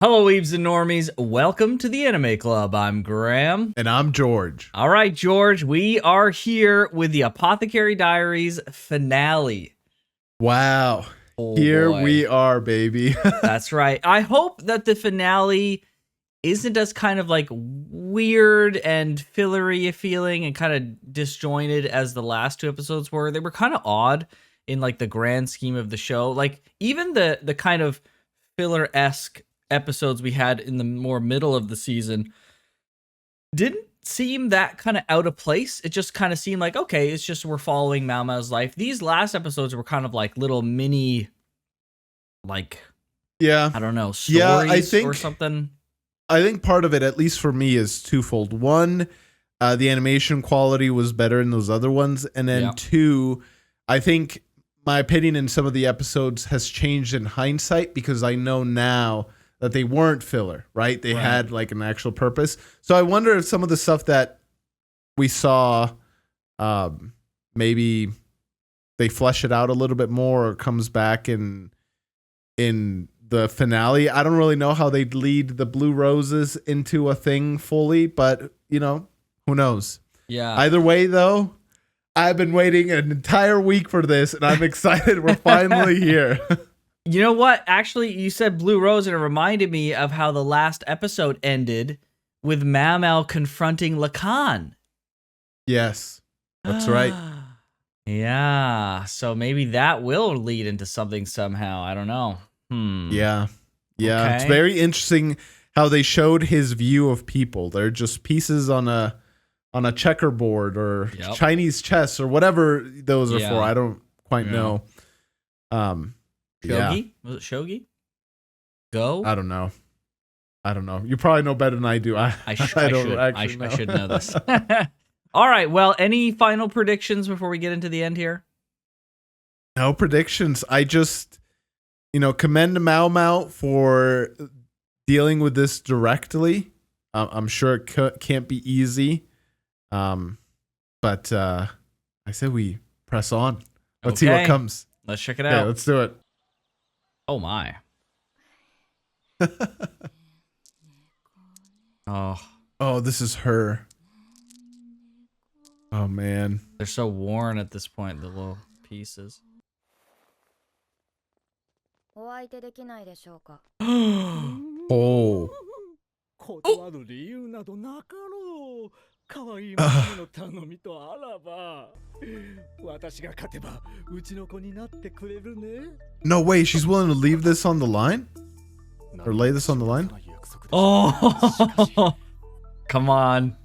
Hello, Weebs and Normies. Welcome to the Anime Club. I'm Graham. And I'm George. All right, George, we are here with the Apothecary Diaries finale. Wow. Oh, here boy. we are, baby. That's right. I hope that the finale isn't as kind of like weird and fillery feeling and kind of disjointed as the last two episodes were. They were kind of odd in like the grand scheme of the show. Like even the kind of filler-esque episodes we had in the more middle of the season didn't seem that kind of out of place. It just kind of seemed like, okay, it's just we're following Maomao's life. These last episodes were kind of like little mini, like, yeah, I don't know, stories or something. I think part of it, at least for me, is twofold. One, the animation quality was better in those other ones. And then two, I think my opinion in some of the episodes has changed in hindsight because I know now that they weren't filler, right? They had like an actual purpose. So I wonder if some of the stuff that we saw, maybe they flesh it out a little bit more or comes back in the finale. I don't really know how they'd lead the Blue Roses into a thing fully, but you know, who knows? Yeah. Either way though, I've been waiting an entire week for this and I'm excited we're finally here. You know what? Actually, you said Blue Rose, and it reminded me of how the last episode ended with Maomao confronting Lacan. Yes, that's right. Yeah, so maybe that will lead into something somehow. I don't know. Yeah. Okay. It's very interesting how they showed his view of people. They're just pieces on a checkerboard or Chinese chess or whatever those are for. I don't quite know. Shogi? Was it Shogi? Go? I don't know. You probably know better than I do. I should know this. All right. Well, any final predictions before we get into the end here? No predictions. I just, commend Maomao for dealing with this directly. I'm sure it can't be easy. But I said we press on. Let's see what comes. Let's check it out. Yeah, let's do it. Oh my. Oh, this is her. Oh man. They're so worn at this point, the little pieces. Oh. No way, she's willing to leave this on the line? Or lay this on the line? Oh, come on.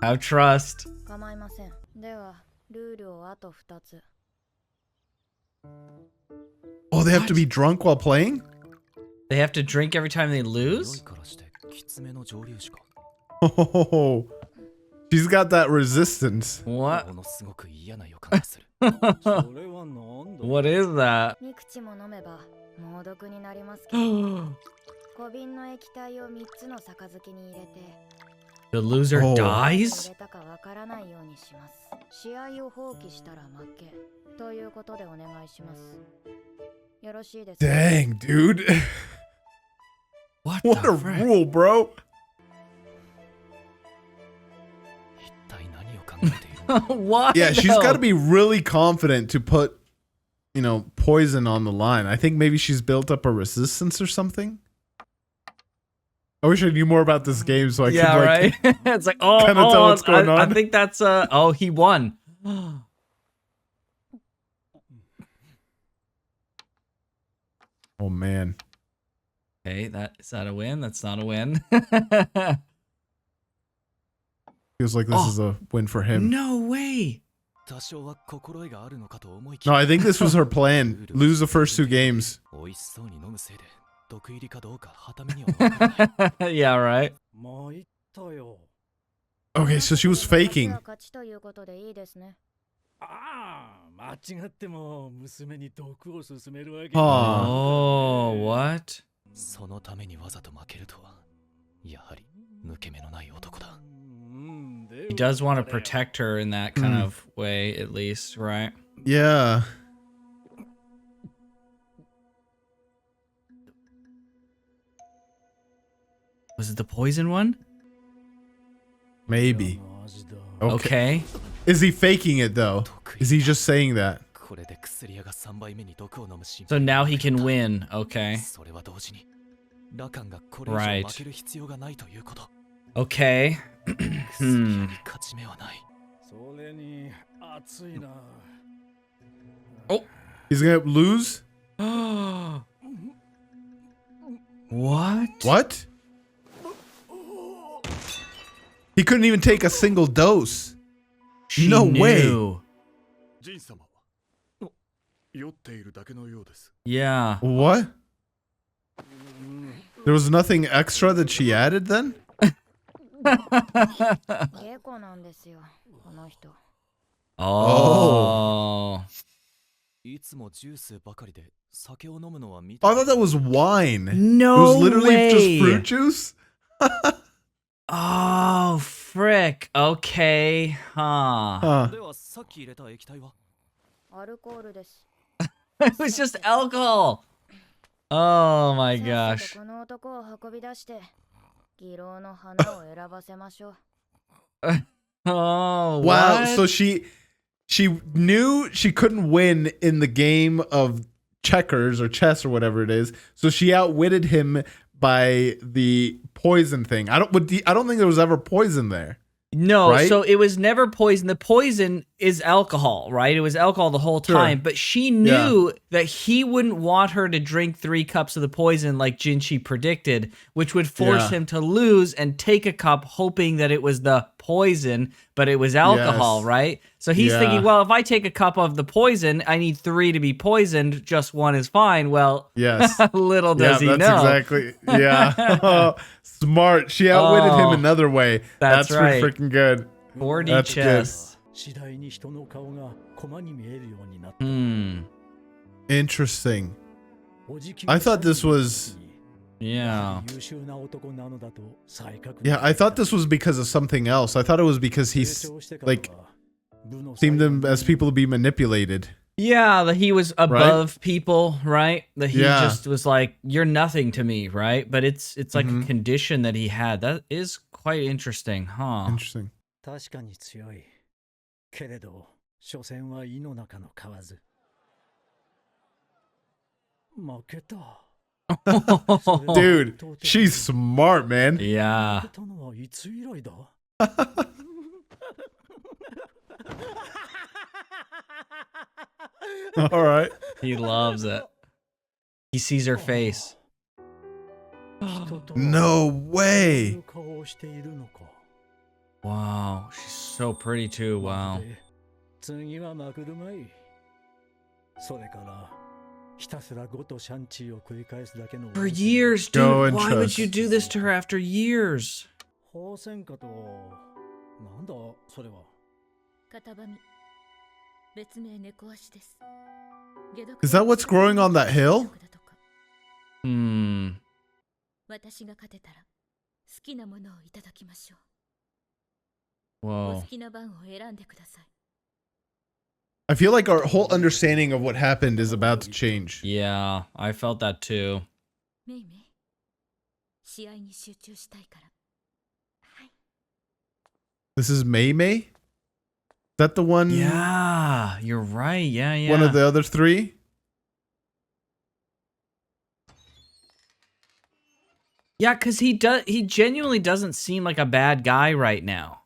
Have trust. Oh, they have to be drunk while playing? They have to drink every time they lose? Oh, she's got that resistance. What? What is that? The loser dies? Dang, dude. What a rule, bro. What? Yeah, she's got to be really confident to put, poison on the line. I think maybe she's built up a resistance or something. I wish I knew more about this game so I could right. It's like, kind of tell what's going on. I think that's he won. Oh man. Okay, is that a win? That's not a win. Feels like this is a win for him. No way. No, I think this was her plan. Lose the first two games. Yeah, right. Okay, so she was faking. Oh, what? He does want to protect her in that kind of way, at least, right? Yeah. Was it the poison one? Maybe. Okay. Is he faking it though? Is he just saying that? So now he can win. Okay. Right. Okay. Hmm. Oh. He's gonna lose? What? What? He couldn't even take a single dose. She No knew. way. Yeah. What? There was nothing extra that she added then? Oh. I thought that was wine. No It was literally way. just fruit juice? Oh, frick. Okay. Huh. Huh. It was just alcohol. Oh my gosh. Oh, Wow. what? So she knew she couldn't win in the game of checkers or chess or whatever it is. So she outwitted him by the poison thing. I don't think there was ever poison there. No, right? So it was never poison. The poison is alcohol, right? It was alcohol the whole time, but she knew that he wouldn't want her to drink 3 cups of the poison like Jinshi predicted, which would force him to lose and take a cup hoping that it was the poison, but it was alcohol, right? So he's thinking, well, if I take a cup of the poison, I need 3 to be poisoned, just 1 is fine. Well, little does he know. Exactly. Yeah. Smart. She outwitted him another way. That's right. Pretty freaking good. 4D chess. Interesting. I thought this was... Yeah. Yeah, I thought this was because of something else. I thought it was because he's, like, seemed them as people to be manipulated. Yeah, that he was above people, right? That he just was like, you're nothing to me, right? But it's like a condition that he had. That is quite interesting, huh? Interesting. Dude, she's smart, man. Yeah. All right. He loves it. He sees her face. No way. Wow, she's so pretty too. Wow. For years, dude. Why would you do this to her after years? Is that what's growing on that hill? Hmm. Whoa. I feel like our whole understanding of what happened is about to change. Yeah, I felt that too. This is Maomao? Is that the one? Yeah, you're right. Yeah. One of the other 3? Yeah, because he genuinely doesn't seem like a bad guy right now.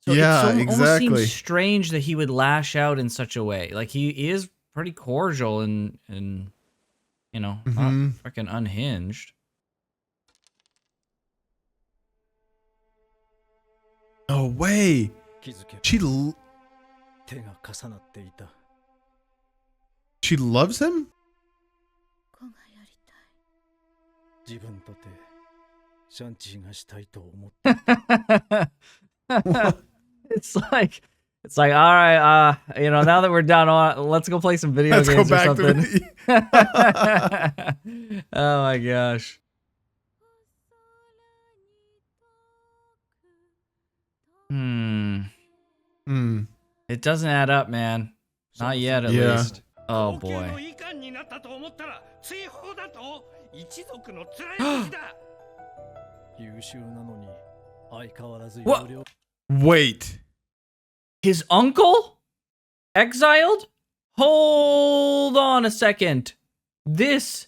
So Yeah, it almost seems strange that he would lash out in such a way. Like he is pretty cordial and you know, not freaking unhinged. No way. She loves him? It's like, all right, you know, now that we're done, let's go play some video games or something. Oh my gosh. It doesn't add up, man. Not yet, at least. Oh boy. What? Wait. His uncle? Exiled? Hold on a second. This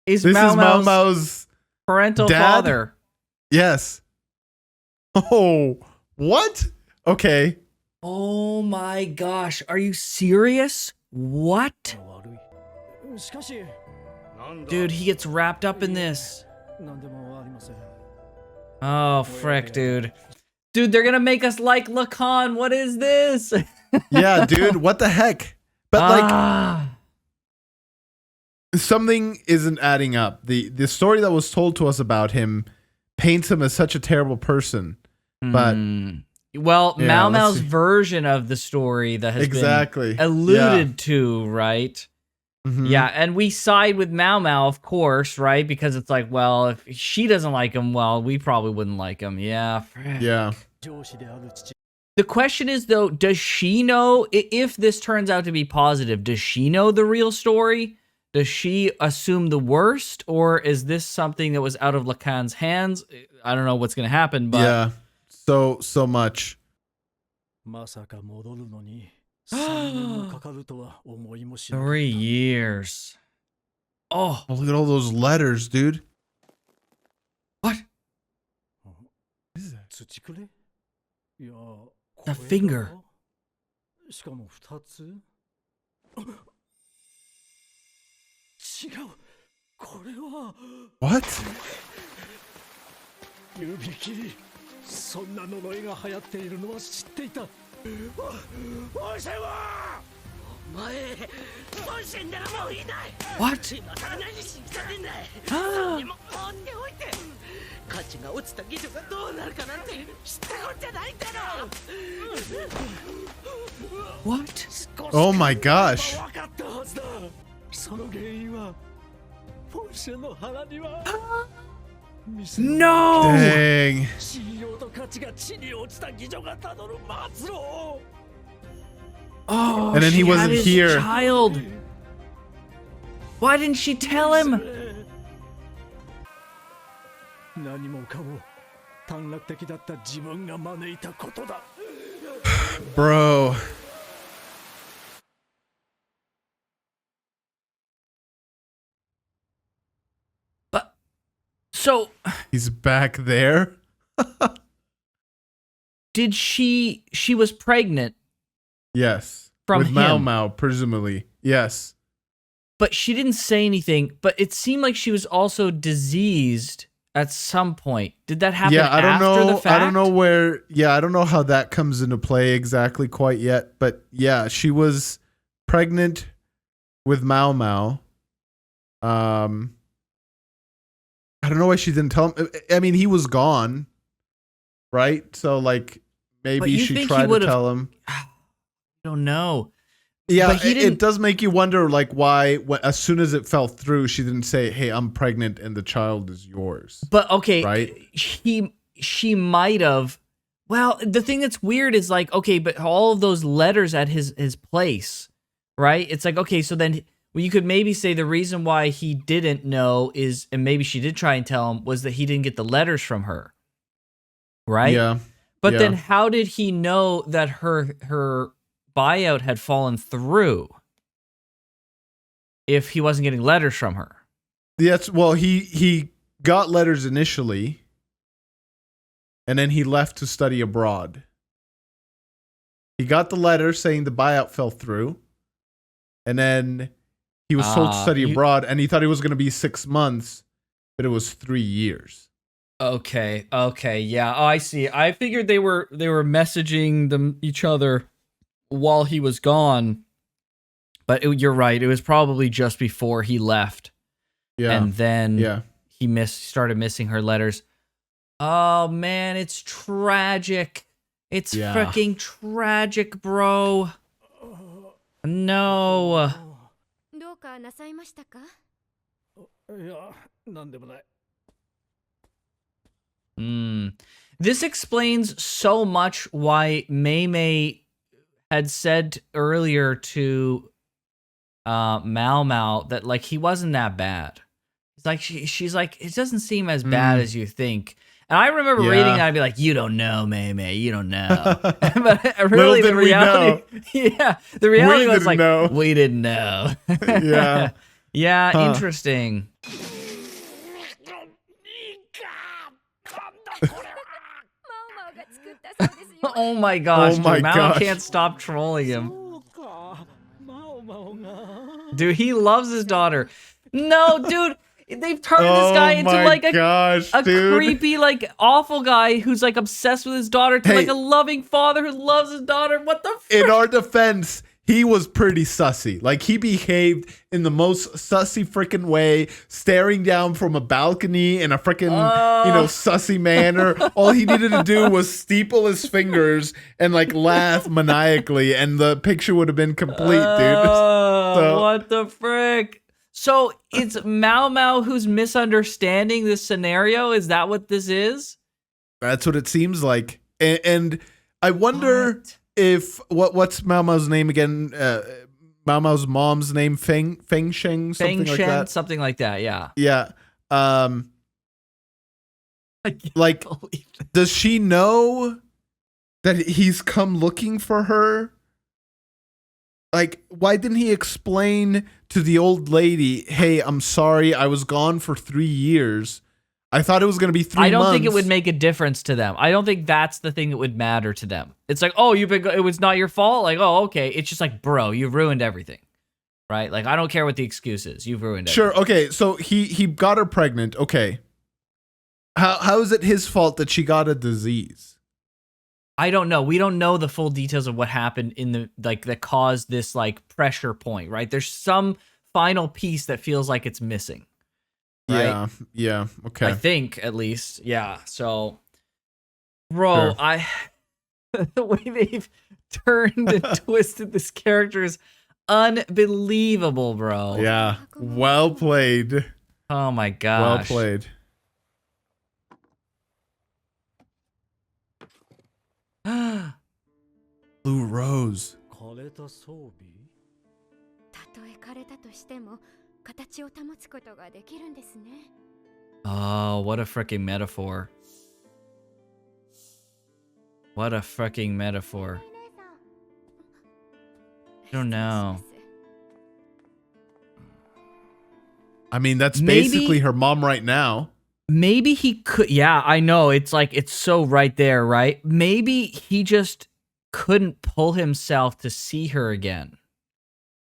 is Maomao's parental dad? father. Yes. Oh, what? Okay. Oh my gosh. Are you serious? What? Dude, he gets wrapped up in this. Oh, frick, dude. Dude, they're gonna make us like Lacan. What is this? Yeah, dude, what the heck? But like something isn't adding up. The story that was told to us about him paints him as such a terrible person. But well, yeah, Maomao's version of the story that has been alluded to, right? Mm-hmm. Yeah, and we side with Maomao, of course, right? Because it's like, well, if she doesn't like him, well, we probably wouldn't like him. Yeah. Yeah. The question is, though, does she know, if this turns out to be positive, does she know the real story? Does she assume the worst? Or is this something that was out of Lacan's hands? I don't know what's going to happen, but... Yeah, so much. 3 years. Oh, look at all those letters, dude. What? What is that? The finger. What? そんな呪いが流行っているのは知っていた。おしはお前本心ならもういない。 What? 今から何しに来たんだい。何も放っておいて価値が落ちた技術がどうなるかなんて知ったこっちゃないんだろ。 What? Oh my gosh. 分かったはずだ。その原因は本社の腹には。 No! Dang. Oh, and then he she wasn't had his here. Child. Why didn't she tell him? Bro. So he's back there. Did she was pregnant? Yes. From with him. Maomao, presumably. Yes. But she didn't say anything, but it seemed like she was also diseased at some point. Did that happen I don't after know. the fact? I don't know where I don't know how that comes into play exactly quite yet, but yeah, she was pregnant with Maomao. I don't know why she didn't tell him. I mean, he was gone, right? So, like, maybe she tried to tell him. I don't know. Yeah, it does make you wonder, like, why, as soon as it fell through, she didn't say, hey, I'm pregnant and the child is yours. But, okay, right? She might have. Well, the thing that's weird is, like, okay, but all of those letters at his place, right? It's like, okay, so then... Well, you could maybe say the reason why he didn't know is, and maybe she did try and tell him, was that he didn't get the letters from her. Right? Yeah. But then how did he know that her buyout had fallen through if he wasn't getting letters from her? Yes, well, he got letters initially, and then he left to study abroad. He got the letter saying the buyout fell through, and then... He was told to study abroad, and he thought it was going to be 6 months, but it was 3 years. Okay, yeah. Oh, I see. I figured they were messaging each other while he was gone. But you're right. It was probably just before he left. Yeah. And then he started missing her letters. Oh, man, it's tragic. It's freaking tragic, bro. No. This explains so much why Maomao had said earlier to Maomao that, like, he wasn't that bad. It's like she's like, it doesn't seem as bad as you think. And I remember reading that, I'd be like, you don't know, Maymay, you don't know. But really, the reality, the reality was like, we didn't know. Interesting. Oh my gosh, dude, Mao can't stop trolling him. Dude, he loves his daughter. No, dude, they've turned this guy into like a creepy, like awful guy who's like obsessed with his daughter to like a loving father who loves his daughter. What the frick? In our defense, he was pretty sussy. Like, he behaved in the most sussy freaking way, staring down from a balcony in a freaking, sussy manner. All he needed to do was steeple his fingers and like laugh maniacally, and the picture would have been complete, dude. So, what the frick? So it's Maomao who's misunderstanding this scennario? Is that what this is? That's what it seems like. And I wonder if what's Maomao's name again? Maomao's mom's name, Feng Sheng, something like that. Something like that, yeah. Yeah. Like, does she know that he's come looking for her? Like, why didn't he explain to the old lady, hey, I'm sorry, I was gone for 3 years. I thought it was going to be 3 months. I don't think it would make a difference to them. I don't think that's the thing that would matter to them. It's like, oh, it was not your fault? Like, oh, okay. It's just like, bro, you've ruined everything. Right? Like, I don't care what the excuse is. You've ruined everything. Sure, okay. So he got her pregnant. Okay. How is it his fault that she got a disease? I don't know. We don't know the full details of what happened in the, like, that caused this, like, pressure point, right? There's some final piece that feels like it's missing. Right? Yeah, okay. I think, at least. Yeah, so... Bro, sure. The way they've turned and twisted this character is unbelievable, bro. Yeah, well played. Oh my gosh. Well played. Blue Rose. Oh, what a freaking metaphor. What a freaking metaphor. I don't know. I mean, that's basically her mom right now. Maybe he could. Yeah, I know. It's like, it's so right there, right? Maybe he just couldn't pull himself to see her again.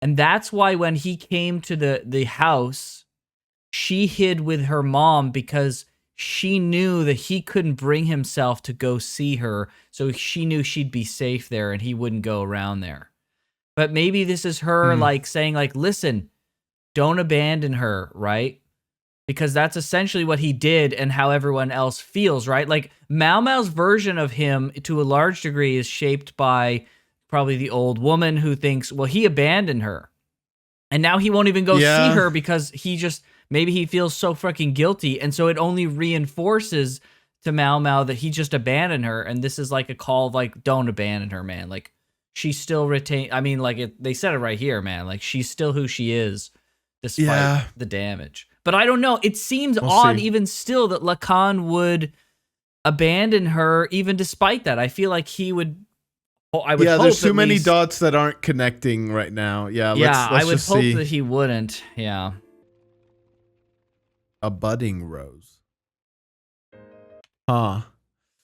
And that's why when he came to the house, she hid with her mom because she knew that he couldn't bring himself to go see her. So she knew she'd be safe there and he wouldn't go around there. But maybe this is her like saying like, listen, don't abandon her, right? Because that's essentially what he did and how everyone else feels, right? Like Maomao's version of him to a large degree is shaped by probably the old woman who thinks, well, he abandoned her. And now he won't even go see her because he just, maybe he feels so freaking guilty. And so it only reinforces to Maomao that he just abandoned her. And this is like a call of like, don't abandon her, man. Like she still retained, I mean, like they said it right here, man. Like she's still who she is despite the damage. But I don't know. It seems odd even still that Lacan would abandon her even despite that. I feel like he would. I would hope there's too many dots that aren't connecting right now. Yeah, let's I would just hope see. that he wouldn't. Yeah. A budding rose. Huh.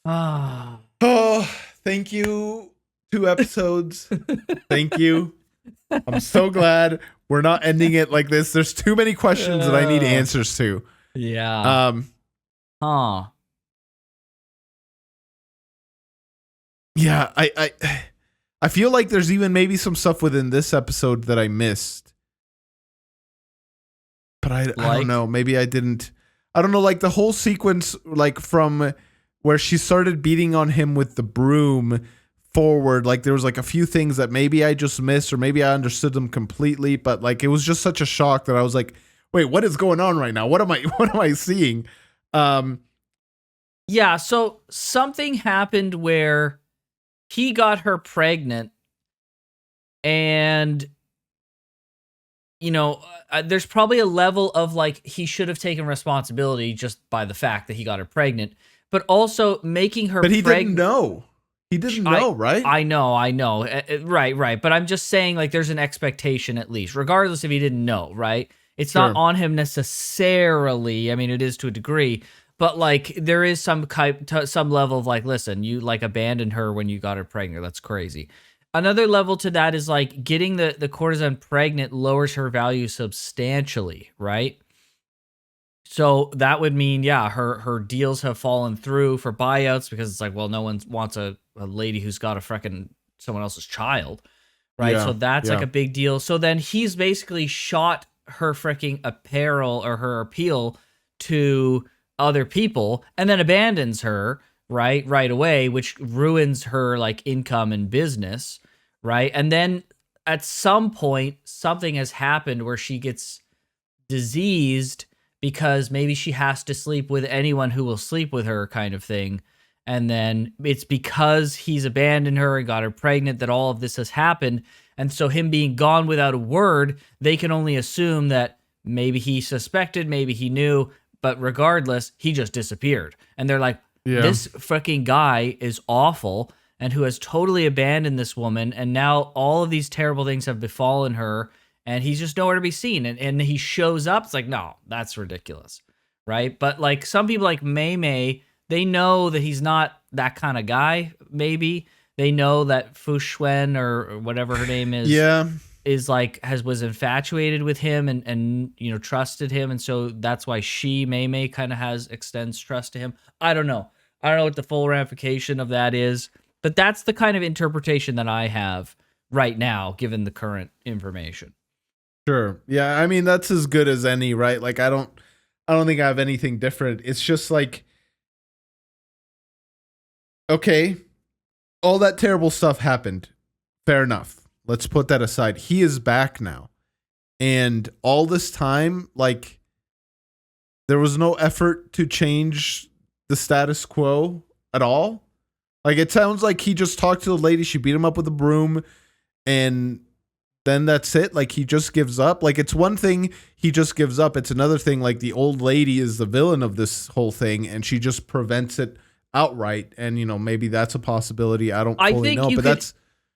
Ah. Oh, thank you. 2 episodes. Thank you. I'm so glad we're not ending it like this. There's too many questions that I need answers to. Yeah. Yeah, I feel like there's even maybe some stuff within this episode that I missed. But I don't know. Maybe I didn't. I don't know, like the whole sequence, like from where she started beating on him with the broom forward, like there was like a few things that maybe I just missed or maybe I understood them completely, but like it was just such a shock that I was like, wait, what is going on right now? What am I seeing? Yeah, so something happened where he got her pregnant and there's probably a level of like he should have taken responsibility just by the fact that he got her pregnant, but also making her But he pregnant. didn't know. He didn't know, right? I know. Right. But I'm just saying, like, there's an expectation at least, regardless if he didn't know, right? It's not on him necessarily. I mean, it is to a degree, but like there is some level of like, listen, you like abandoned her when you got her pregnant. That's crazy. Another level to that is like getting the courtesan pregnant lowers her value substantially, right? So that would mean, yeah, her deals have fallen through for buyouts because it's like, well, no one wants a lady who's got a freaking someone else's child, right? Yeah, So that's like a big deal. So then he's basically shot her freaking apparel or her appeal to other people and then abandons her, right away, which ruins her like income and business, right? And then at some point, something has happened where she gets diseased because maybe she has to sleep with anyone who will sleep with her kind of thing. And then it's because he's abandoned her and got her pregnant that all of this has happened. And so him being gone without a word, they can only assume that maybe he suspected, maybe he knew, but regardless, he just disappeared. And they're like, this fucking guy is awful and who has totally abandoned this woman. And now all of these terrible things have befallen her. And he's just nowhere to be seen. And he shows up. It's like, no, that's ridiculous. Right. But like some people like Maomao, they know that he's not that kind of guy. Maybe they know that Fu Shuen or whatever her name is. Is like was infatuated with him and trusted him. And so that's why Maomao kind of extends trust to him. I don't know what the full ramification of that is. But that's the kind of interpretation that I have right now, given the current information. Sure. Yeah, I mean that's as good as any, right? Like I don't think I have anything different. It's just like, okay, all that terrible stuff happened. Fair enough. Let's put that aside. He is back now. And all this time, like there was no effort to change the status quo at all. Like it sounds like he just talked to the lady, she beat him up with a broom, and then that's it. Like he just gives up. Like it's one thing he just gives up. It's another thing like the old lady is the villain of this whole thing and she just prevents it outright. And maybe that's a possibility. I don't fully know, but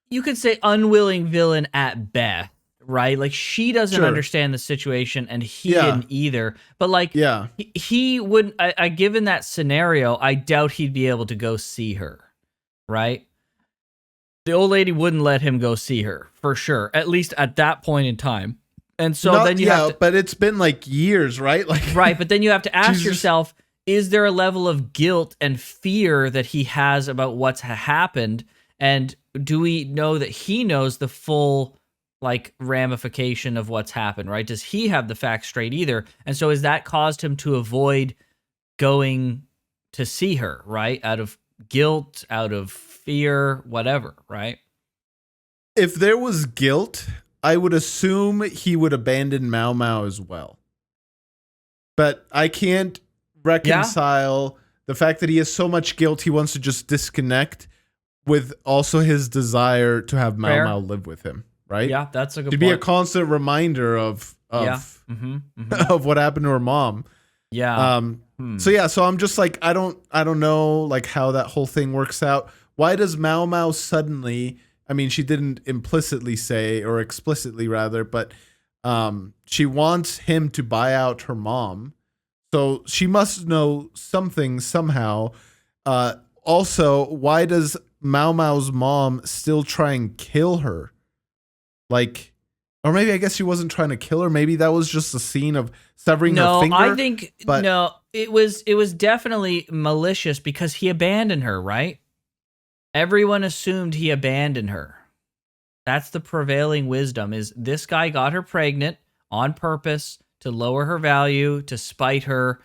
you could say unwilling villain at best, right? Like she doesn't understand the situation and he didn't either. But like he wouldn't given that scenario, I doubt he'd be able to go see her, right? The old lady wouldn't let him go see her, for sure, at least at that point in time. And so then you have to... but it's been like years, right? Right, but then you have to ask yourself, is there a level of guilt and fear that he has about what's happened? And do we know that he knows the full like ramification of what's happened, right? Does he have the facts straight either? And so has that caused him to avoid going to see her, right? Out of guilt, out of fear, whatever, right? If there was guilt, I would assume he would abandon Maomao as well. But I can't reconcile the fact that he has so much guilt he wants to just disconnect with also his desire to have Maomao live with him, right? Yeah, that's a good point. To be a constant reminder of what happened to her mom. Yeah. So I'm just like I don't know like how that whole thing works out. Why does Maomao suddenly, I mean she didn't implicitly say or explicitly rather, but she wants him to buy out her mom. So she must know something somehow. Also, why does Maomao's mom still try and kill her? Like, or maybe I guess she wasn't trying to kill her. Maybe that was just a scene of severing her finger. No, I think it was definitely malicious because he abandoned her, right? Everyone assumed he abandoned her. That's the prevailing wisdom is this guy got her pregnant on purpose to lower her value, to spite her,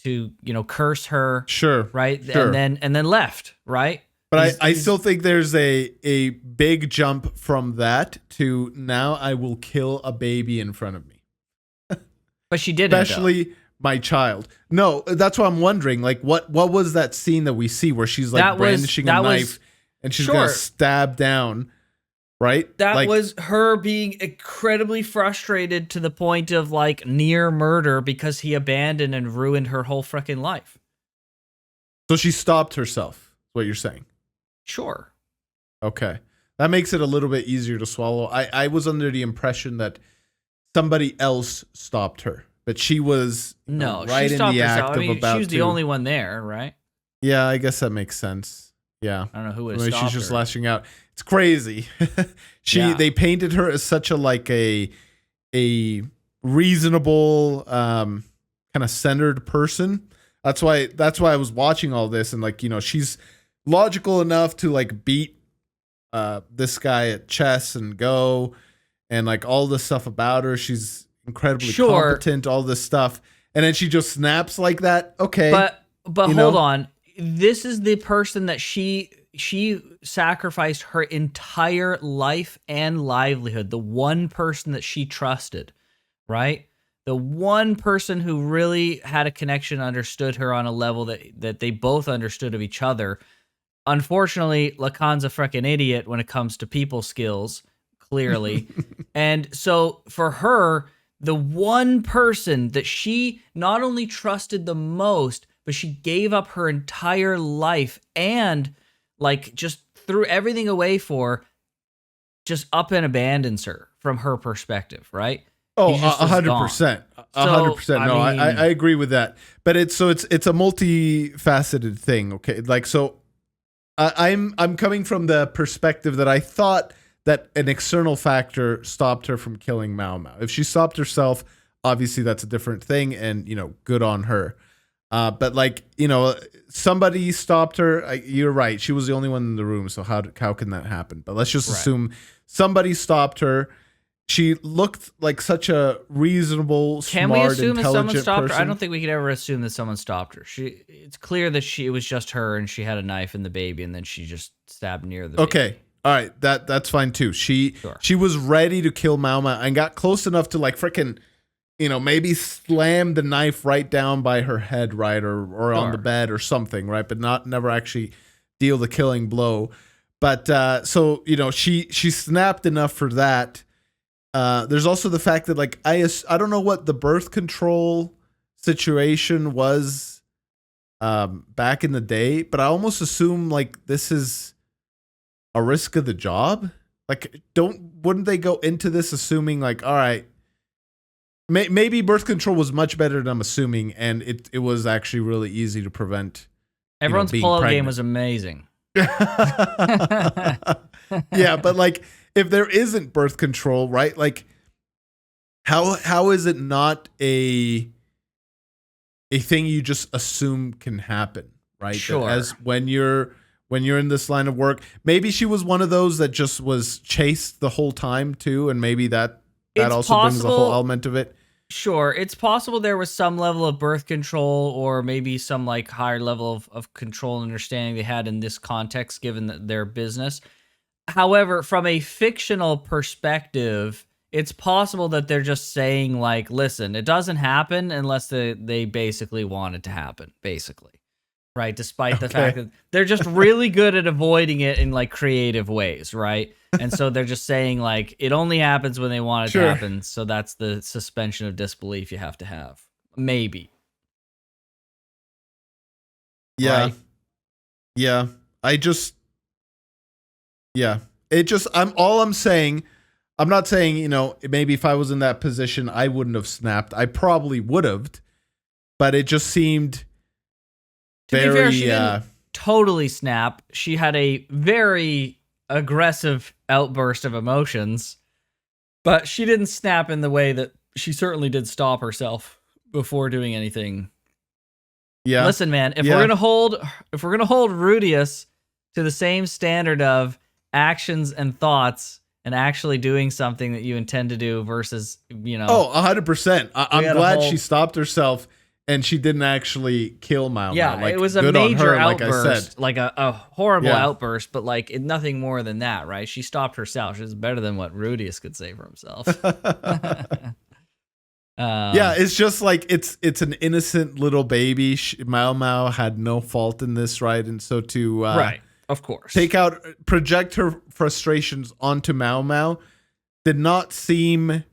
to, curse her. Sure. Right? Sure. And then left, right? But I still think there's a big jump from that to now I will kill a baby in front of me. But she didn't. Especially my child. No, that's what I'm wondering. Like, what was that scene that we see where she's like brandishing a knife and she's going to stab down? right? That like, was her being incredibly frustrated to the point of like near murder because he abandoned and ruined her whole freaking life. So she stopped herself, is what you're saying. Sure. Okay. That makes it a little bit easier to swallow. I was under the impression that somebody else stopped her, but she was right she in stopped the herself. act I mean, of about she was the only one there, right? Yeah, I guess that makes sense. Yeah. I don't know who would have Maybe stopped she's just her. lashing out. It's crazy. They painted her as such a reasonable, kind of centered person. That's why I was watching all this, and like, she's logical enough to like beat this guy at chess and go, and like all the stuff about her. She's incredibly competent, all this stuff. And then she just snaps like that. Okay. But hold on. This is the person that she sacrificed her entire life and livelihood. The one person that she trusted, right? The one person who really had a connection, understood her on a level that they both understood of each other. Unfortunately, Lacan's a freaking idiot when it comes to people skills, clearly. And so for her, the one person that she not only trusted the most, but she gave up her entire life and like just threw everything away for, just up and abandons her from her perspective, right? Oh, 100%. 100%. No, I agree with that. But it's a multifaceted thing. Okay. Like, so I'm coming from the perspective that I thought that an external factor stopped her from killing Maomao. If she stopped herself, obviously that's a different thing, and good on her. But like, somebody stopped her. You're right. She was the only one in the room. So how can that happen? But let's just assume somebody stopped her. She looked like such a reasonable, Can smart, we assume that someone intelligent stopped person. her? I don't think we could ever assume that someone stopped her. It's clear that it was just her, and she had a knife in the baby, and then she just stabbed near the Okay. baby. All right. That's fine too. She was ready to kill Maomao and got close enough to like frickin', maybe slam the knife right down by her head, right, or on the bed or something, right, but never actually deal the killing blow. But so she snapped enough for that. There's also the fact that like I don't know what the birth control situation was back in the day, but I almost assume like this is a risk of the job. Like, wouldn't they go into this assuming like, all right, maybe birth control was much better than I'm assuming, and it was actually really easy to prevent. Everyone's pull-out game was amazing. Yeah, but like, if there isn't birth control, right? Like, how is it not a thing you just assume can happen, right? Sure. As when you're in this line of work, maybe she was one of those that just was chased the whole time too, and maybe that also brings the whole element of it. Sure, it's possible there was some level of birth control, or maybe some like higher level of control and understanding they had in this context, given their business. However, from a fictional perspective, it's possible that they're just saying like, listen, it doesn't happen unless they basically want it to happen, basically. Right? Despite the fact that they're just really good at avoiding it in like creative ways, right? And so they're just saying like, it only happens when they want it to happen. So that's the suspension of disbelief you have to have. Maybe. Yeah. Right? Yeah. I'm saying, I'm not saying, maybe if I was in that position, I wouldn't have snapped. I probably would have, but it just seemed to be fair, she didn't totally snap. She had a very aggressive outburst of emotions, but she didn't snap in the way that she certainly did stop herself before doing anything. Yeah. Listen, man, if we're gonna hold Rudius to the same standard of actions and thoughts and actually doing something that you intend to do versus, 100%. I'm glad she stopped herself and she didn't actually kill Maomao. Yeah, like, it was a good major on her, outburst, like I said. like a horrible outburst, but like nothing more than that, right? She stopped herself. She's better than what Rudius could say for himself. Yeah, it's just like it's an innocent little baby. Maomao had no fault in this, right? And so to Of course. project her frustrations onto Maomao did not seem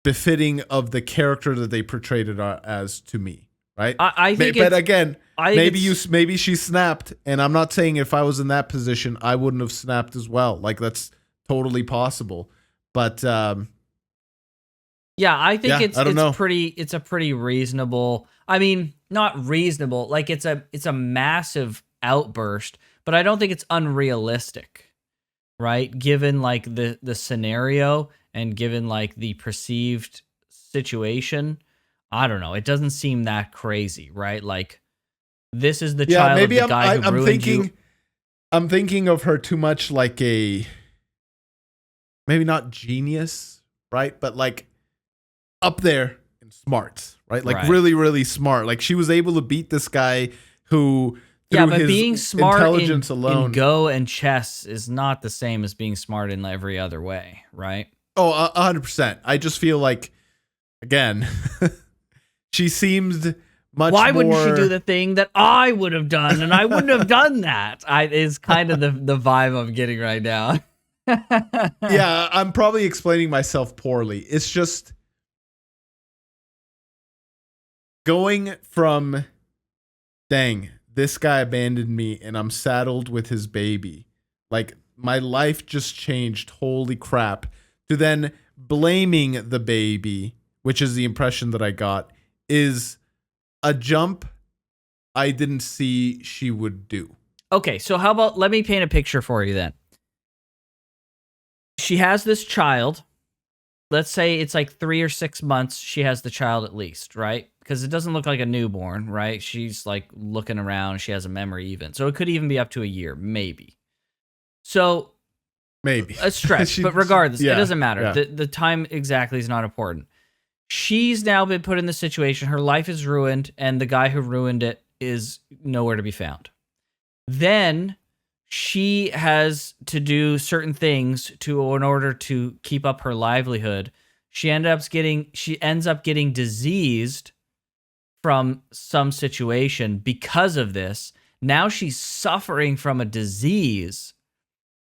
befitting of the character that they portrayed it as to me, right? I think but again, I think maybe she snapped, and I'm not saying if I was in that position I wouldn't have snapped as well. Like, that's totally possible. But yeah, I think I don't know. it's a pretty reasonable. I mean, not reasonable. Like, it's a massive outburst, but I don't think it's unrealistic, right? Given like the scenario and given like the perceived situation, I don't know. It doesn't seem that crazy, right? Like, this is the child of the guy who ruined you. I'm thinking of her too much like a, maybe not genius, right? But like up there in smarts, right? Like really, really smart. Like, she was able to beat this guy who, through but his being smart intelligence alone, in Go and chess is not the same as being smart in every other way, right? Oh, 100%. I just feel like, again, she seems much Why more... wouldn't she do the thing that I would have done, and I wouldn't have done that? Is kind of the vibe I'm getting right now. Yeah, I'm probably explaining myself poorly. It's just going from, dang, this guy abandoned me and I'm saddled with his baby. Like, my life just changed, holy crap, to then blaming the baby, which is the impression that I got, is a jump I didn't see she would do. Okay, so how about, let me paint a picture for you then. She has this child. Let's say it's like 3 or 6 months she has the child at least, right? Because it doesn't look like a newborn, right? She's like looking around. She has a memory even. So it could even be up to a year, maybe. So maybe a stretch, but regardless, yeah, it doesn't matter. Yeah. The time exactly is not important. She's now been put in this situation. Her life is ruined, and the guy who ruined it is nowhere to be found. Then she has to do certain things in order to keep up her livelihood. She ends up getting diseased from some situation because of this. Now she's suffering from a disease,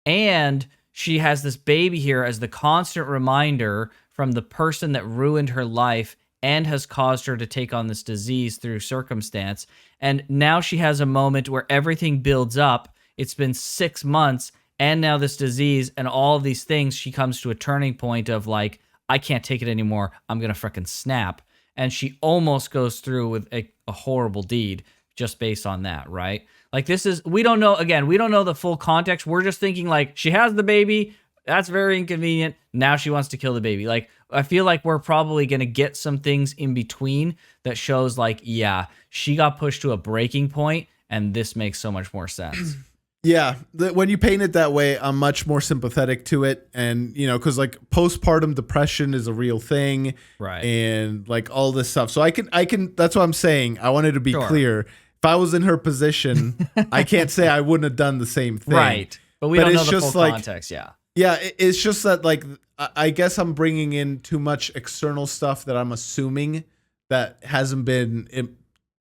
and she has this baby here as the constant reminder from the person that ruined her life and has caused her to take on this disease through circumstance. And now she has a moment where everything builds up. It's been 6 months, and now this disease and all of these things, she comes to a turning point of like, I can't take it anymore. I'm going to freaking snap. And she almost goes through with a horrible deed just based on that, right? Like, we don't know the full context. We're just thinking like, she has the baby. That's very inconvenient. Now she wants to kill the baby. Like, I feel like we're probably going to get some things in between that shows like, yeah, she got pushed to a breaking point, and this makes so much more sense. Yeah, when you paint it that way, I'm much more sympathetic to it. And, because like postpartum depression is a real thing. Right. And like all this stuff. So I can, that's what I'm saying. I wanted to be clear. If I was in her position, I can't say I wouldn't have done the same thing. Right. But we don't know the full context. Yeah. Yeah, it's just that, like, I guess I'm bringing in too much external stuff that I'm assuming that hasn't been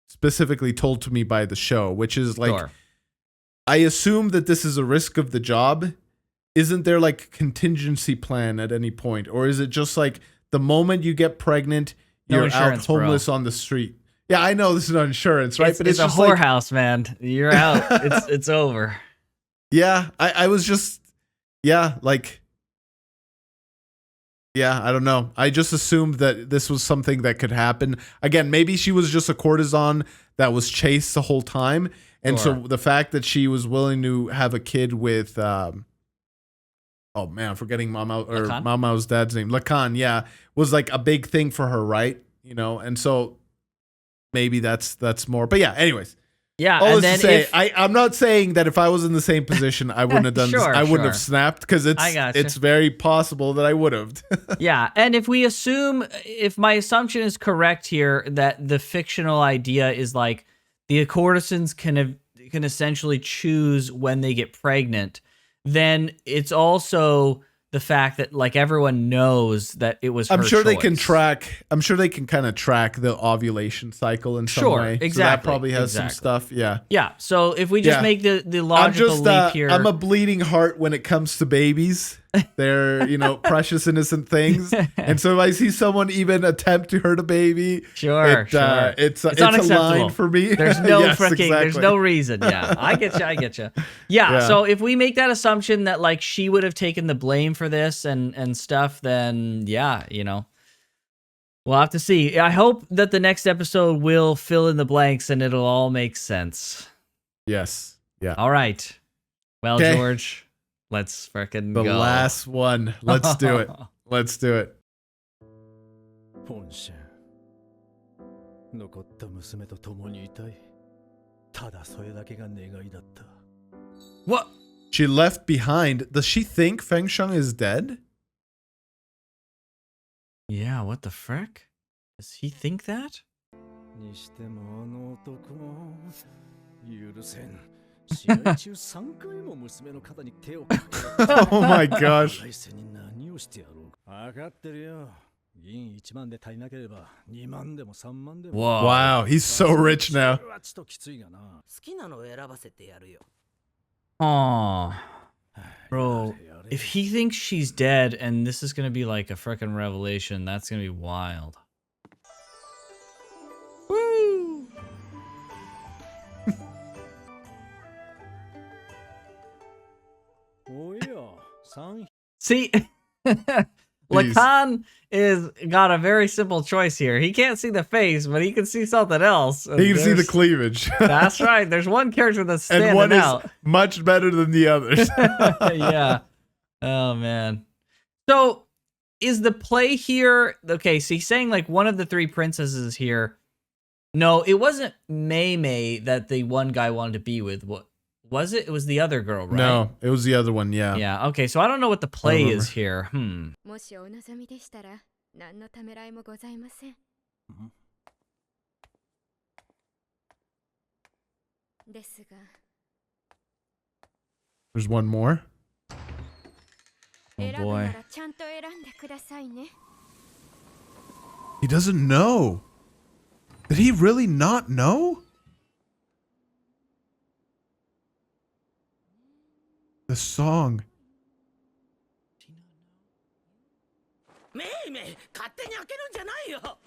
specifically told to me by the show, which is like, I assume that this is a risk of the job. Isn't there like a contingency plan at any point? Or is it just like the moment you get pregnant, you're out homeless on the street? Yeah, I know this is not insurance, right? But it's a whorehouse, man. You're out. It's over. Yeah, I was just... Yeah, like, I don't know. I just assumed that this was something that could happen. Again, maybe she was just a courtesan that was chased the whole time. And so the fact that she was willing to have a kid with, oh man, I'm forgetting Maomao's dad's name. Lacan, yeah, was like a big thing for her, right? And so maybe that's more. But yeah, anyways. Yeah, all this to say, I'm not saying that if I was in the same position, I wouldn't have done this. I wouldn't have snapped, because it's very possible that I would have. Yeah, and if my assumption is correct here, that the fictional idea is like the courtesans can essentially choose when they get pregnant, then it's also the fact that like everyone knows that it was I'm her sure they choice. can track. I'm sure they can kind of track the ovulation cycle in some way. Exactly. So that probably has some stuff. Yeah. Yeah. So if we just make the logical leap here, I'm a bleeding heart when it comes to babies. They're, precious innocent things. And so if I see someone even attempt to hurt a baby, sure. It's unacceptable. a line for me. There's no Yes, freaking, exactly. there's no reason. Yeah, I get you. Yeah, so if we make that assumption that like she would have taken the blame for this and stuff, then yeah, we'll have to see. I hope that the next episode will fill in the blanks and it'll all make sense. Yes. Yeah. All right. Well, Okay. George, let's freaking The go. last one. Let's do it. Let's do it. 本心残った娘と共にいたいただそれだけが願いだった What? She left behind. Does she think Feng Sheng is dead? Yeah, what the frick? Does he think that? にしてもあの男許せん試合中3回も娘の肩に手をかけ Oh my gosh. 来世に何をしてやろうか分かってるよ銀1万で足りなければ2万でも3万でも Whoa. Wow, he's so rich now. それはちょっときついがな好きなのを選ばせてやるよ Aw. Bro, if he thinks she's dead and this is gonna be like a freaking revelation, that's gonna be wild. Woo! See, Lacan is got a very simple choice here. He can't see the face, but he can see something else. He can see the cleavage. That's right. There's one character that's standing And one out. is much better than the others. Yeah. Oh man. So is the play here? Okay, so he's saying like one of the three princesses here. No, it wasn't Maomao that the one guy wanted to be with. What was it? It was the other girl, right? No, it was the other one. Yeah. Yeah. Okay, so I don't know what the play is here. もしお望みでしたら何のためらいもございません。ですが There's one more. Oh 選ぶ boy. ならちゃんと選んでくださいね。 He doesn't know. Did he really not know? The song. めいめい勝手に開けるんじゃないよ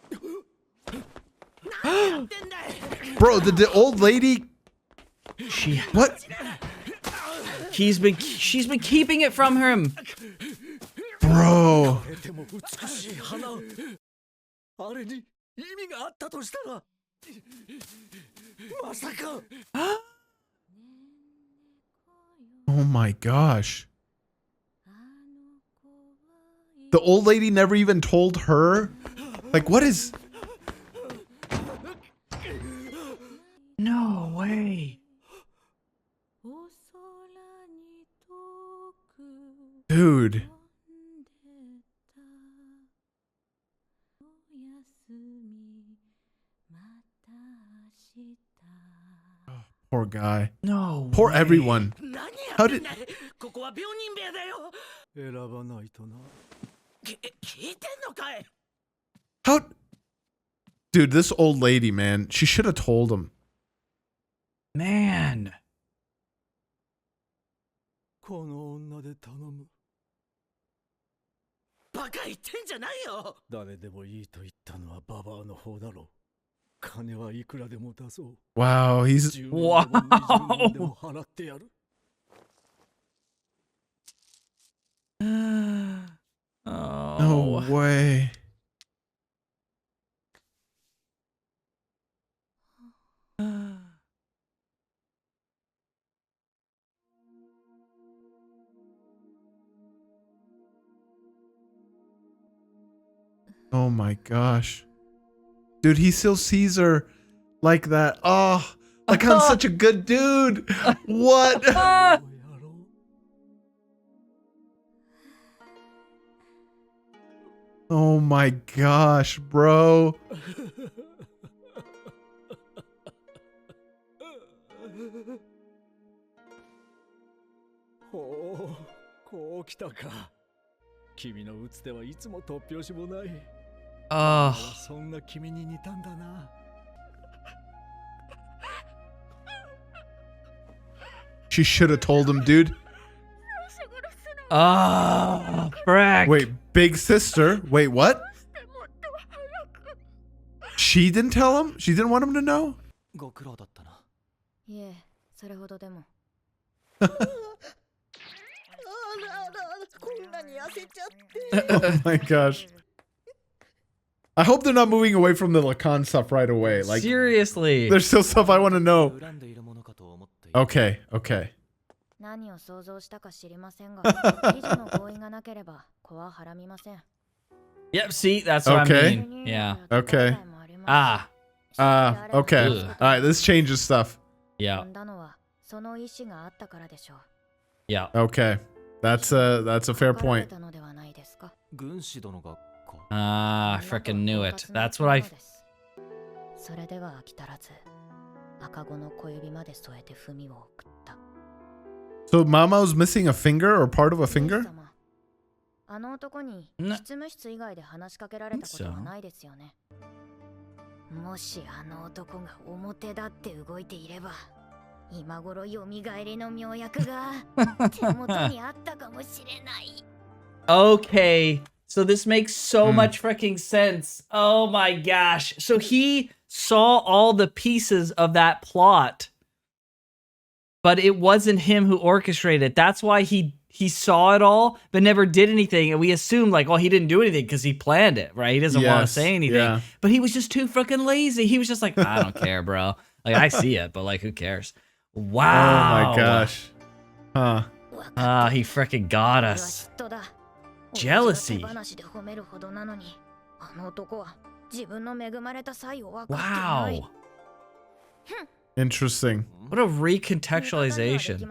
何やってんだい Bro, did the old lady... She What? she's been keeping it from him. Bro. でも美しい花あれに意味があったとしたらまさか Oh my gosh. The old lady never even told her? Like, what is... No way. Dude. Poor guy. No. Poor way. everyone. 何や How ってん did... だいここは病人部屋だよ選ばないとな聞いてんのかい How... Dude, this old lady, man. She should have told him. Man. この女で頼むバカ言ってんじゃないよ誰でもいいと言ったのはババアの方だろう金はいくらでも出そう Wow, he's... 10万でも20万でも払ってやる Oh. No way. Oh my gosh. Dude, he still sees her like that. Oh, like I'm such a good dude. What? こうやろう Oh my gosh, bro. ほうこう来たか君の打つ手はいつも突拍子もない。 Oh, そんな君に似たんだな。 She should have told him, dude. oh, frick. Wait, big sister. Wait, what? She didn't tell him? She didn't want him to know? ご苦労だったな。いえ、それほどでも。こんなに痩せちゃって。 Oh my gosh. I hope they're not moving away from the Lacan stuff right away. Like, Seriously. there's still stuff I want to know. 恨んでいるものかと思っている。 Okay, okay. 何を想像したか知りませんが、以上の合意がなければ子ははらみません。 Yep, see, that's what Okay. I mean. Yeah. Okay. Ah, Okay. Ugh. All right, this changes stuff. yeah, 呼んだのはその意思があったからでしょう。 yeah. Okay. That's a fair 測られ point. たのではないですか。軍師殿がか。 Ah, I freaking knew it. That's what I. それでは飽き足らず、赤子の小指まで添えて文を送った。 So Maomao's missing a finger or part of a 兄 finger? 様、あの男にな執務室以外で話しかけられたことはないですよね。もしあの男が表立って動いていれば、今頃蘇りの妙薬が手元にあったかもしれない。 Okay, so this makes so Hmm. much freaking sense. Oh my gosh. So he saw all the pieces of that plot, but it wasn't him who orchestrated it. That's why he saw it all, but never did anything. And we assumed like, oh, he didn't do anything because he planned it, right? He doesn't want to Yes, say anything. yeah. But he was just too freaking lazy. He was just like, I don't care, bro. Like, I see it, but like, who cares? Wow. Oh my gosh. Huh. Ah, he freaking got us. Jealousy. Wow. Interesting. What a recontextualization. いい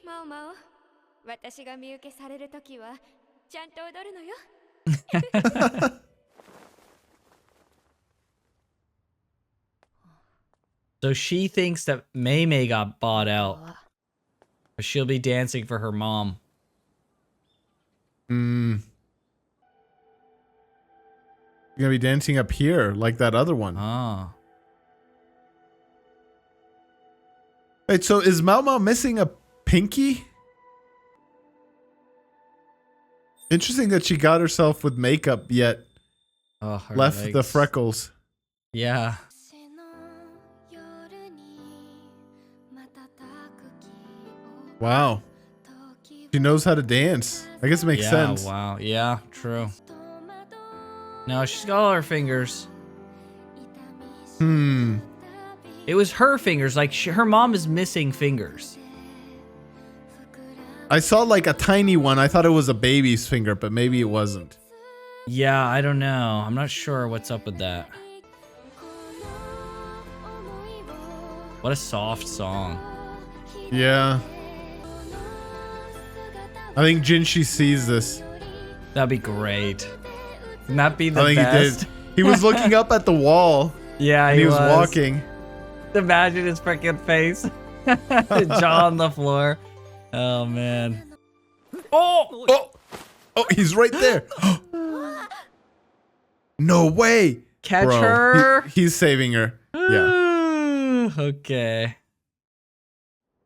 マオマオ。私が見受けされるときはちゃんと踊るのよ。 So she thinks that Maymay got bought out. But she'll be dancing for her mom. Hmm. You're gonna be dancing up here like that other one. Oh. Wait, so is Maomao missing a pinky? Interesting that she got herself with makeup yet Oh, her left the legs. freckles. Yeah. Wow. She knows how to dance. I guess it makes Yeah, sense. wow. Yeah, true. No, she's got all her fingers. Hmm. It was her fingers. Like, her mom is missing fingers. I saw like a tiny one. I thought it was a baby's finger, but maybe it wasn't. Yeah, I don't know. I'm not sure what's up with that. What a soft song. Yeah. I think Jinshi sees this. That'd be great. Wouldn't that be the I think best? he did. He was looking up at the wall. Yeah, And he was walking. Imagine his freaking face. Jaw on the floor. Oh, man. Oh! Oh! Oh, he's right there. No way. Catch Bro, her. he's saving her. Yeah. Okay.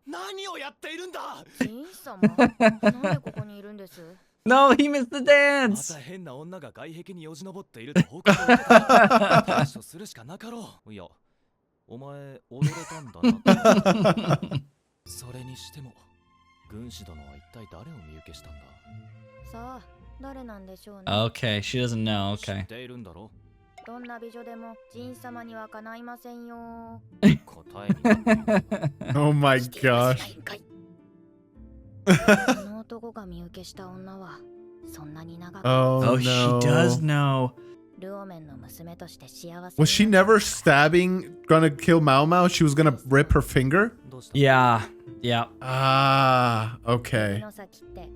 何をやっているんだ。兄様、なんでここにいるんです？ No, he missed the ま dance. た変な女が外壁によじ登っていると報告を受けた。対処するしかなかろう。いや、お前踊れたんだな。それにしても、軍師殿は一体誰を見受けしたんだ。さあ、誰なんでしょうね。 Okay, she doesn't know. 知っ Okay. ているんだろ。どんな美女でもジン様にはかないませんよ。答えになっている。 Oh my gosh. あの男が見受けした女はそんなに長く Oh, Oh, she does no. know. ルオメンの娘として幸せ Was she never stabbing, gonna kill Maomao? She was gonna rip her finger? どうした。 Yeah. Yeah. Ah, okay. の先って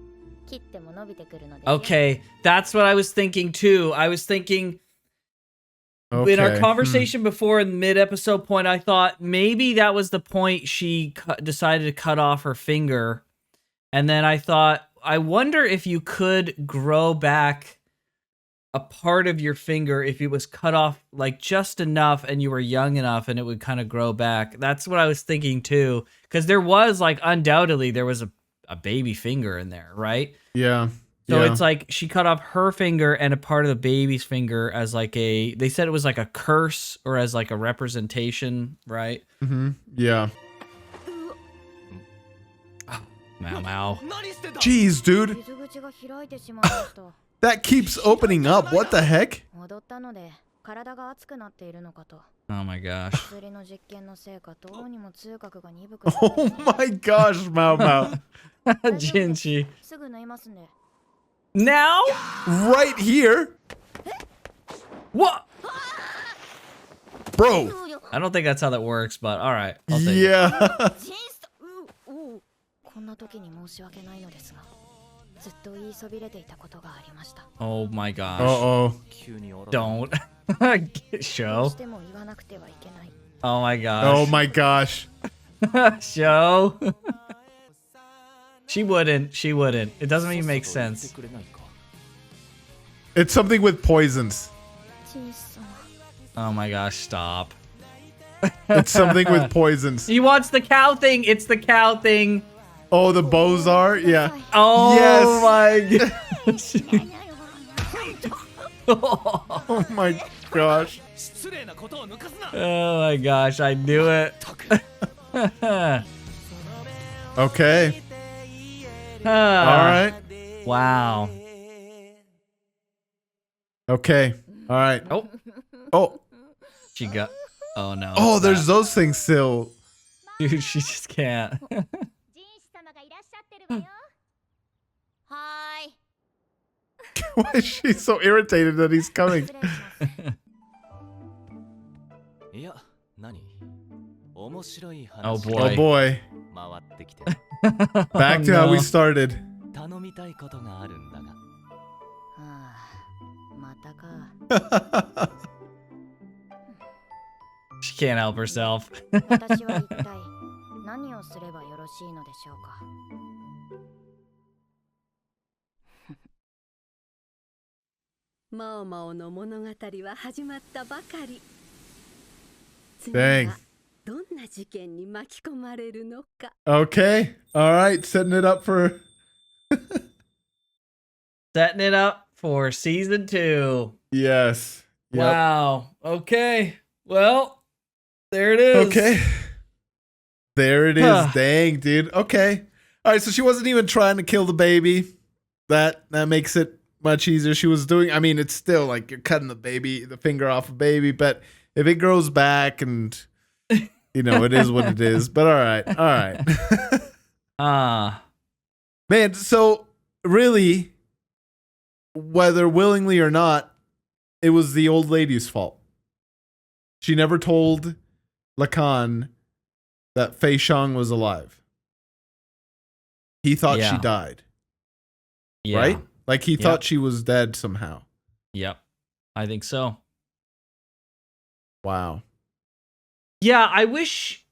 切っても伸びてくるのですよ。 Okay. That's what I was thinking too. I was thinking Okay. in our Hmm. conversation before in the mid-episode point, I thought maybe that was the point she decided to cut off her finger. And then I thought, I wonder if you could grow back a part of your finger if it was cut off like just enough and you were young enough and it would kind of grow back. That's what I was thinking too. Because there was like undoubtedly there was a baby finger in there, right? Yeah. So yeah. it's like she cut off her finger and a part of the baby's finger as like they said it was like a curse or as like a representation, right? Mm-hmm. Yeah. Maomao. Jeez, dude. 傷口が開いてしまいました。 That keeps opening up. What the heck? 戻ったので体が熱くなっているのかと。 Oh my gosh. 薬の実験のせいかどうにも痛覚が鈍くなって Oh my gosh, Maomao. Jinshi. すぐ縫いますね。 Now? Right here? What? Bro. I don't think that's how that works, but all right. I'll take it. Yeah. ジンスこんな時に申し訳ないのですが、ずっと言いそびれていたことがありました。 Oh my gosh. Uh-oh. 急に現れ Don't. どう Show. しても言わなくてはいけない。 Oh my Oh gosh. my gosh. Show. She wouldn't. She wouldn't. It doesn't even make さっさと言って sense. くれないか It's something with poisons. ジンス様。 Oh my gosh. Stop. It's something with poisons. He wants the cow thing. It's the cow thing. Oh, the bows are? Yeah. Oh Yes. my gosh. Oh my gosh. 失礼なことを抜かすな Oh my gosh. I knew it. Okay. All All right. Wow. Okay. All right. Oh, Oh. she got. Oh no. Oh, it's there's not. those things still. Dude, she just can't. ジンシ様がいらっしゃってるわよ。はーい。 Why is she so irritated that he's coming? 失礼します。いや何面白い Oh 話 boy. Oh boy. 回ってきて Back to Oh, how no. we started. 頼みたいことがあるんだがはあ、またか。 She can't help herself. 私は一体何をすればよろしいのでしょうか。マオマオの物語は始まったばかり。次 Dang. はどんな事件に巻き込まれるのか。 Okay. All right. Setting it up for. Setting it up for season 2. Yes. Yep. Wow. Okay. Well, there it is. Okay. There it is. Dang, dude. Okay. All right. So she wasn't even trying to kill the baby. That makes it much easier. She was doing. I mean, it's still like you're cutting the finger off a baby, but if it grows back and you know, it is what it is. But all right. All right. Ah. Man, so really, whether willingly or not, it was the old lady's fault. She never told Lacan that Fei Shang was alive. He thought Yeah. she died, Yeah. right? Like he Yep. thought she was dead somehow. Yep. I think so. Wow. Yeah, I wish.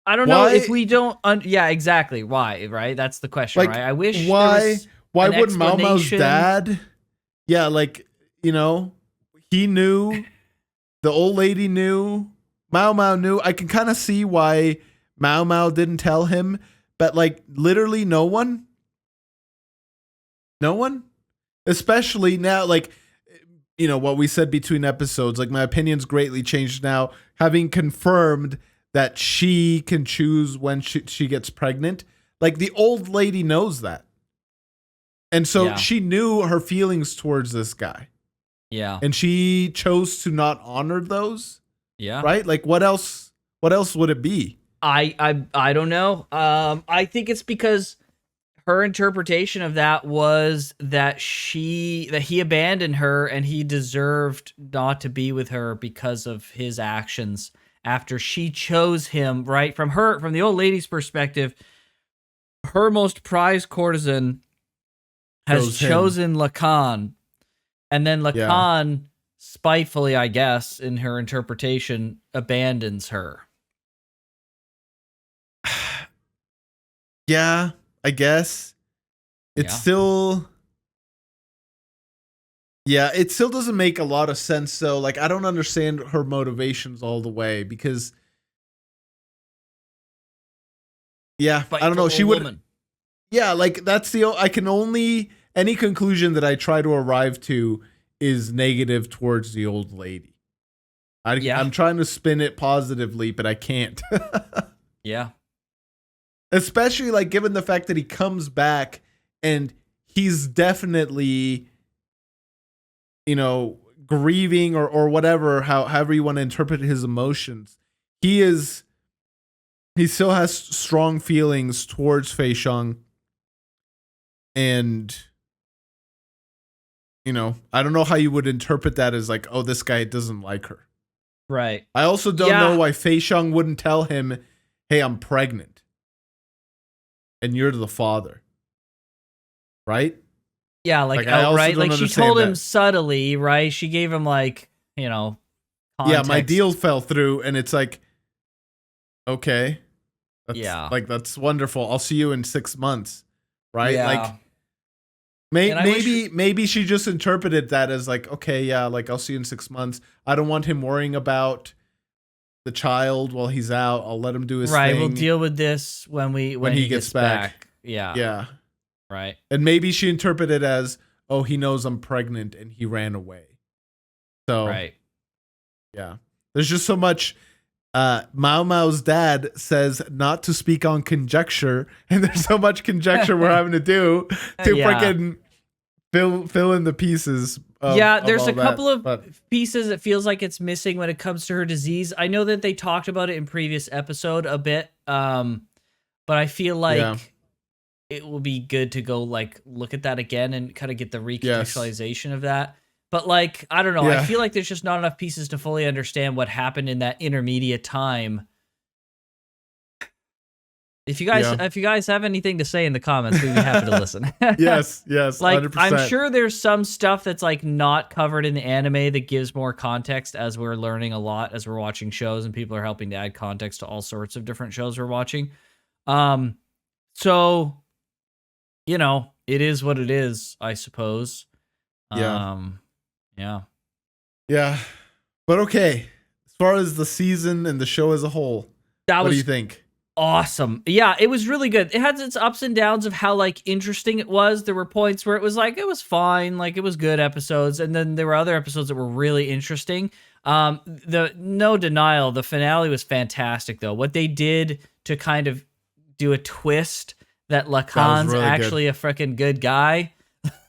I don't know Why- if we don't. Yeah, exactly. Why? Right? That's the question, Like, right? I wish. there Why? was Why an wouldn't Mao Mao's explanation. dad? Yeah, like you know, he knew. The old lady knew. Mao Mao knew. I can kind of see why Mao Mao didn't tell him, but like literally no one. No one, especially now. Like you know what we said between episodes. Like my opinion's greatly changed now, having confirmed that she can choose when she gets pregnant. Like the old lady knows that. And so Yeah. she knew her feelings towards this guy. Yeah. And she chose to not honor those, Yeah. right? Like what else would it be? I don't know. I think it's because her interpretation of that was that he abandoned her and he deserved not to be with her because of his actions after she chose him, right? From the old lady's perspective, her most prized courtesan has Chose him. chosen Lacan, and then Lacan spitefully, I guess, in her interpretation, abandons her. Yeah, I guess. it's Yeah. still. Yeah, it still doesn't make a lot of sense though. Like I don't understand her motivations all the way because yeah, Fight I don't for know. a She would woman. Yeah, like that's I can only any conclusion that I try to arrive to is negative towards the old lady. Yeah. I'm trying to spin it positively, but I can't. Yeah. Especially like given the fact that he comes back and he's definitely, grieving or whatever, however you want to interpret his emotions. He still has strong feelings towards Fei Shang. And I don't know how you would interpret that as like, oh, this guy doesn't like her. Right. I also don't Yeah. know why Fei Shang wouldn't tell him, hey, I'm pregnant. And you're the father. Right? Yeah, like I also outright. don't Like she understand told him that. subtly, right? She gave him like, Yeah, my context. deal fell through and it's like, okay. Yeah. Like, that's wonderful. I'll see you in 6 months. Right? Yeah. Like, And I wish- maybe she just interpreted that as like, okay, yeah, like I'll see you in 6 months. I don't want him worrying about the child while he's out. I'll let him do his right, thing. we'll deal with this when he gets back. Yeah. Yeah. Right. And maybe she interpreted as, oh, he knows I'm pregnant and he ran away. So, Right. yeah. There's just so much. Maomao's dad says not to speak on conjecture, and there's so much conjecture we're having to do to Yeah. freaking fill in the pieces. There's all a couple that, of but pieces it feels like it's missing when it comes to her disease. I know that they talked about it in previous episode a bit, but I feel like Yeah. it will be good to go like look at that again and kind of get the recontextualization of that. But like, I don't know. I Yeah. feel like there's just not enough pieces to fully understand what happened in that intermediate time. If you guys have anything to say in the comments, we'd be happy to listen. yes, Like 100%. I'm sure there's some stuff that's like not covered in the anime that gives more context as we're learning a lot as we're watching shows and people are helping to add context to all sorts of different shows we're watching. So it is what it is, I suppose. Yeah. Yeah. Yeah. But okay. As far as the season and the show as a whole, That what was do you think? awesome. Yeah, it was really good. It had its ups and downs of how like interesting it was. There were points where it was like it was fine, like it was good episodes, and then there were other episodes that were really interesting. The no denial, the finale was fantastic though. What they did to kind of do a twist that Lacan's really actually a freaking good guy.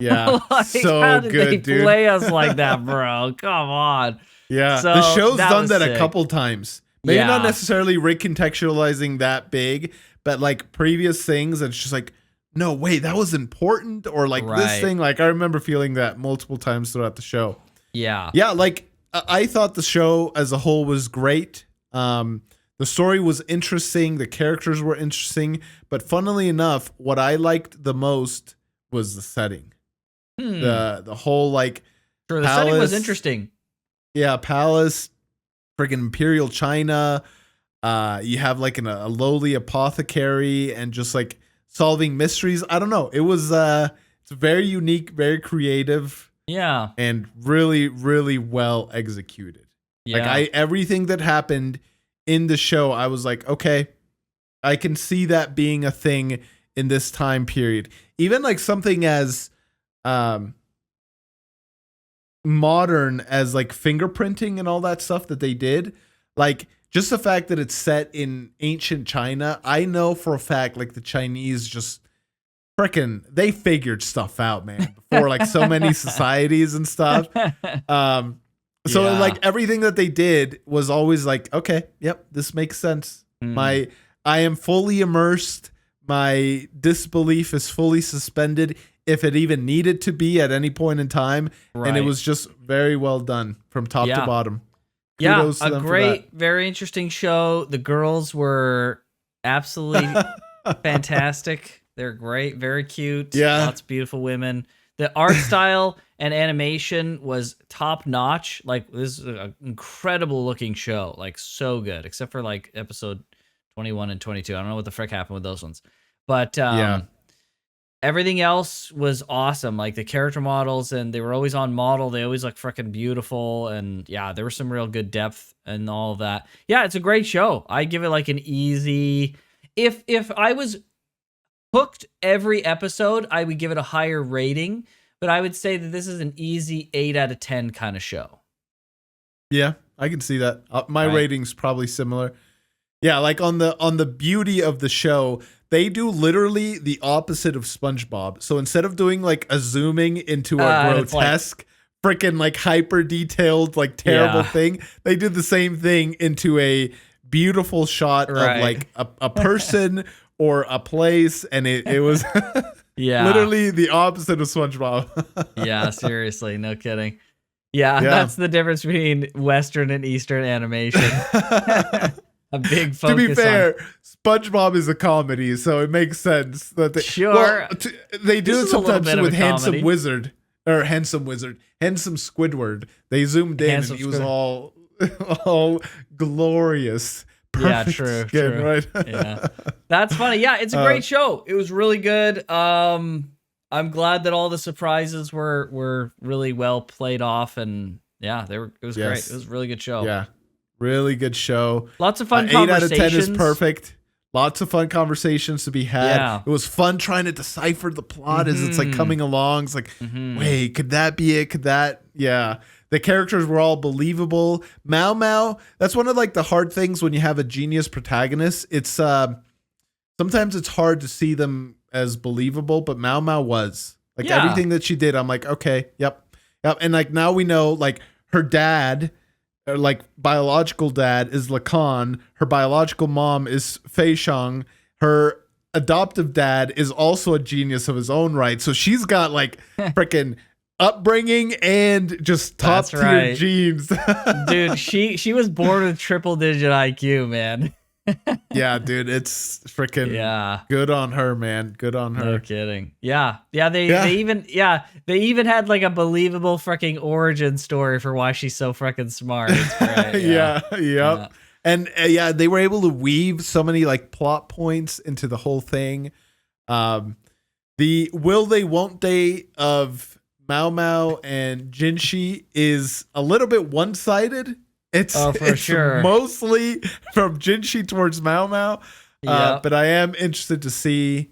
Yeah. Like, so how did good, they dude. play us like that, bro? Come on. Yeah. So, the show's that done was that sick. a couple times. Maybe not Yeah. necessarily recontextualizing that big, but like previous things, it's just like, no, wait, that was important. Or like this Right. thing, like I remember feeling that multiple times throughout the show. Yeah. Yeah, like I thought the show as a whole was great. The story was interesting, the characters were interesting, but funnily enough, what I liked the most was the setting. The whole like Sure, the setting was palace- interesting. yeah, palace, freaking Imperial China. You have like a lowly apothecary and just like solving mysteries. I don't know. It was it's very unique, very creative, Yeah. and really, really well executed. Yeah. Like everything that happened in the show, I was like, okay, I can see that being a thing in this time period. Even like something as modern as like fingerprinting and all that stuff that they did, like just the fact that it's set in ancient China, I know for a fact like the Chinese just freaking they figured stuff out, man, before like so many societies and stuff. So Yeah. like everything that they did was always like, okay, yep, this makes sense. I am fully immersed. My disbelief is fully suspended if it even needed to be at any point in time. And it Right. was just very well done from top Yeah. to bottom. Yeah, Kudos to a them for great, very interesting show. The girls were absolutely fantastic. They're great, very cute. Yeah. Lots of beautiful women. The art style and animation was top notch. Like this is an incredible looking show. Like so good, except for like episode 21 and 22. I don't know what the frick happened with those ones. But Yeah. everything else was awesome. Like the character models, and they were always on model. They always look freaking beautiful. And yeah, there was some real good depth and all of that. Yeah, it's a great show. I give it like an easy, if I was hooked every episode, I would give it a higher rating, but I would say that this is an easy 8 out of 10 kind of show. Yeah, I can see that. My rating's probably similar. Yeah, like on the beauty of the show, they do literally the opposite of SpongeBob. So instead of doing like a zooming into a grotesque, freaking like hyper detailed, like terrible thing, they did the same thing into a beautiful shot of like a person or a place, and it was literally the opposite of SpongeBob. Yeah, seriously, no kidding. Yeah, that's the difference between Western and Eastern animation. A big focus. To be fair, SpongeBob is a comedy, so it makes sense that they they do it sometimes with Handsome Squidward. They zoomed in and he was all glorious. Yeah, true. Right? Yeah, that's funny. Yeah, it's a great show. It was really good. I'm glad that all the surprises were really well played off, and yeah, it was great. It was a really good show. Yeah. Really good show. Lots of fun 8 conversations. 8 out of 10 is perfect. Lots of fun conversations to be had. Yeah. It was fun trying to decipher the plot as it's like coming along. It's like, wait, could that be it? Could that? Yeah. The characters were all believable. Maomao, that's one of like the hard things when you have a genius protagonist. It's sometimes it's hard to see them as believable, but Maomao was. Like everything that she did, I'm like, okay, yep. And like now we know like her dad, like biological dad, is Lacan. Her biological mom is Fei Shang. Her adoptive dad is also a genius of his own right. So she's got like freaking upbringing and just top tier genes. Dude, she was born with triple digit IQ, man. Yeah, dude, it's freaking good on her, man. Good on her. No kidding. Yeah. They even had like a believable freaking origin story for why she's so freaking smart. It's great. Yeah. And they were able to weave so many like plot points into the whole thing. The will they won't they of Maomao and Jinshi is a little bit one-sided. It's mostly from Jinshi towards Maomao. But I am interested to see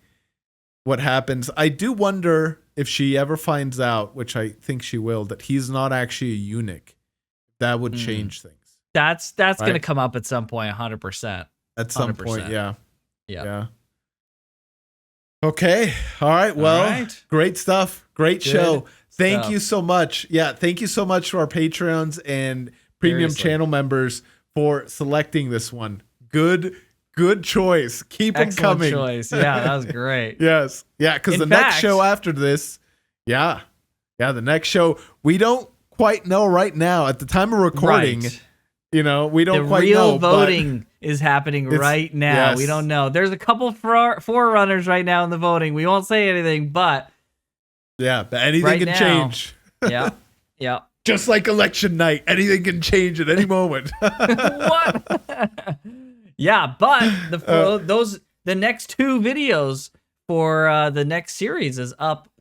what happens. I do wonder if she ever finds out, which I think she will, that he's not actually a eunuch. That would change things. That's going to come up at some point, 100%. At some point, yeah. Okay. All right. Well, great stuff. Great show. Thank you so much. Yeah. Thank you so much to our Patreons and premium channel members for selecting this one. Good choice. Keep them coming. Choice. Yeah, that was great. Yes. Yeah, because the next show after this, the next show, we don't quite know right now at the time of recording. You know, we don't quite know. The real voting is happening right now. Yes. We don't know. There's a couple forerunners right now in the voting. We won't say anything, but but anything can change. Yeah. Just like election night, anything can change at any moment. What? Yeah, but the next 2 videos for the next series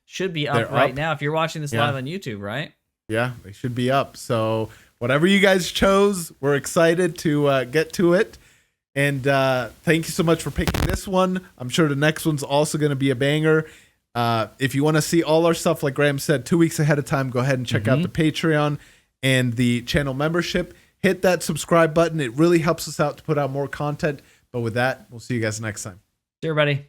should be up right now. If you're watching this live on YouTube, right? Yeah, they should be up. So whatever you guys chose, we're excited to get to it. And thank you so much for picking this one. I'm sure the next one's also going to be a banger. If you want to see all our stuff, like Graham said, 2 weeks ahead of time, go ahead and check out the Patreon and the channel membership. Hit that subscribe button. It really helps us out to put out more content. But with that, we'll see you guys next time. See you, everybody.